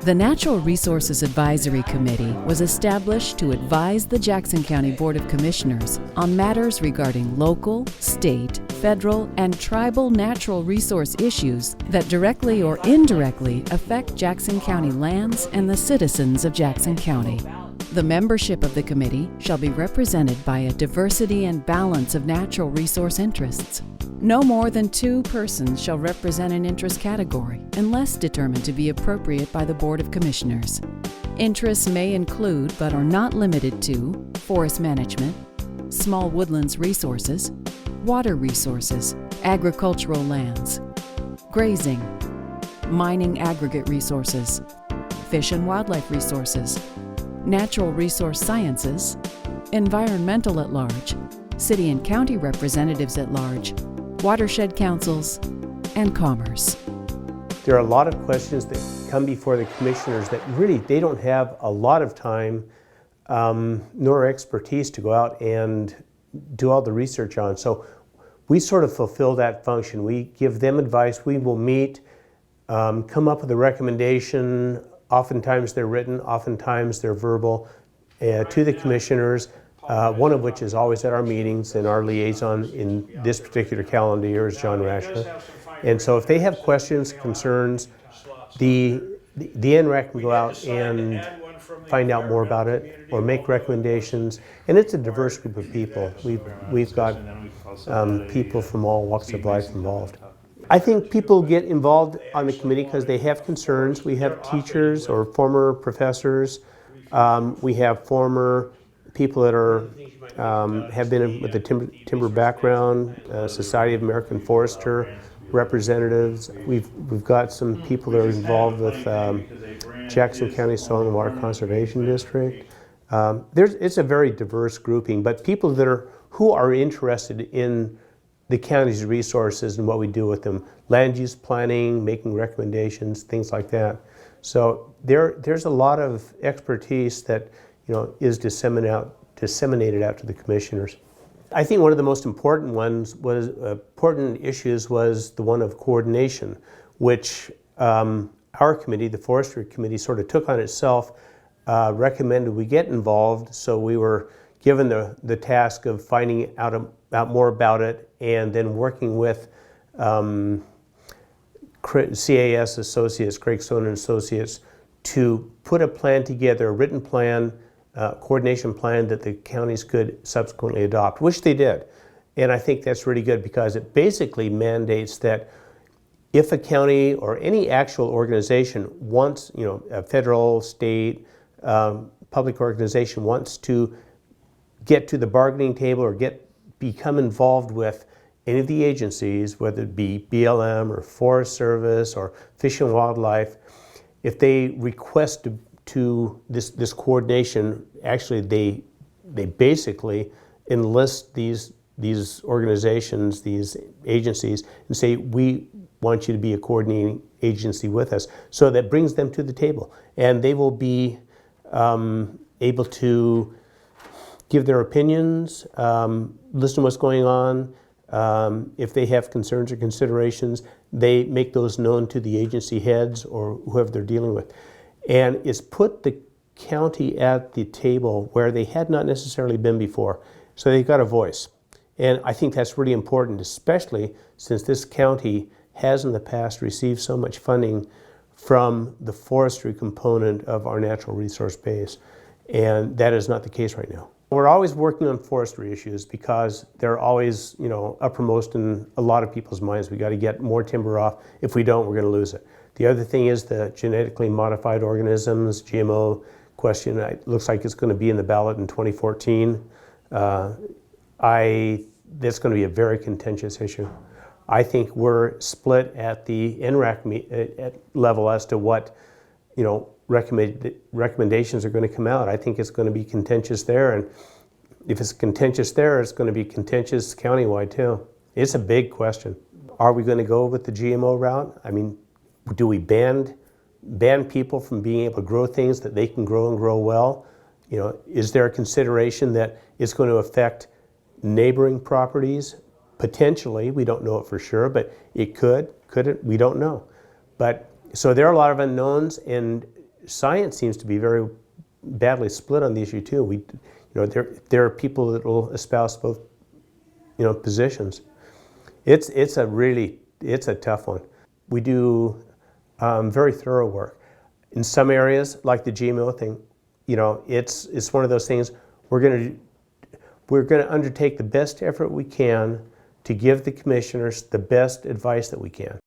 The Natural Resources Advisory Committee was established to advise the Jackson County Board of Commissioners on matters regarding local, state, federal, and tribal natural resource issues that directly or indirectly affect Jackson County lands and the citizens of Jackson County. The membership of the committee shall be represented by a diversity and balance of natural resource interests. No more than 2 persons shall represent an interest category unless determined to be appropriate by the Board of Commissioners. Interests may include, but are not limited to, forest management, small woodlands resources, water resources, agricultural lands, grazing, mining aggregate resources, fish and wildlife resources, natural resource sciences, environmental at large, city and county representatives at large, watershed councils, and commerce. There are a lot of questions that come before the commissioners that really they don't have a lot of time nor expertise to go out and do all the research on. So we sort of fulfill that function. We give them advice. We will meet, come up with a recommendation. Oftentimes they're written, oftentimes they're verbal, to the commissioners, one of which is always at our meetings, and our liaison in this particular calendar year is John Nrac. And so if they have questions, concerns, the Nrac can go out and find out more about it or make recommendations. And it's a diverse group of people. We've got people from all walks of life involved. I think people get involved on the committee because they have concerns. We have teachers or former professors. We have former people that are have been with the timber background, Society of American Forester representatives. We've got some people that are involved with Jackson County Soil and Water Conservation District. It's a very diverse grouping, but people who are interested in the county's resources and what we do with them, land use planning, making recommendations, things like that. So there's a lot of expertise that is disseminated out to the commissioners. I think one of the most important issues was the one of coordination, which our committee, the Forestry Committee, sort of took on itself, recommended we get involved. So we were given the task of finding out more about it and then working with CAS Associates, Craig Stone and Associates, to put a plan together, a written plan, coordination plan that the counties could subsequently adopt, which they did. And I think that's really good because it basically mandates that if a county or any actual organization wants, a federal, state, public organization wants to get to the bargaining table or become involved with any of the agencies, whether it be BLM or Forest Service or Fish and Wildlife, if they request to this coordination, actually they basically enlist these organizations, these agencies, and say, we want you to be a coordinating agency with us. So that brings them to the table, and they will be able to give their opinions, listen to what's going on. If they have concerns or considerations, they make those known to the agency heads or whoever they're dealing with. And it's put the county at the table where they had not necessarily been before. So they've got a voice. And I think that's really important, especially since this county has in the past received so much funding from the forestry component of our natural resource base. And that is not the case right now. We're always working on forestry issues because they're always, uppermost in a lot of people's minds. We got to get more timber off. If we don't, we're going to lose it. The other thing is the genetically modified organisms, GMO question. It looks like it's going to be in the ballot in 2014. That's going to be a very contentious issue. I think we're split at the Nrac level as to what, recommendations are going to come out. I think it's going to be contentious there, and if it's contentious there, it's going to be contentious countywide too. It's a big question. Are we going to go with the GMO route? I mean, do we ban people from being able to grow things that they can grow and grow well? Is there a consideration that it's going to affect neighboring properties? Potentially, we don't know it for sure, but it could it? We don't know. But so there are a lot of unknowns, and science seems to be very badly split on the issue too. There are people that will espouse both, positions. It's a tough one. We do very thorough work. In some areas, like the GMO thing, it's one of those things we're going to undertake the best effort we can to give the commissioners the best advice that we can.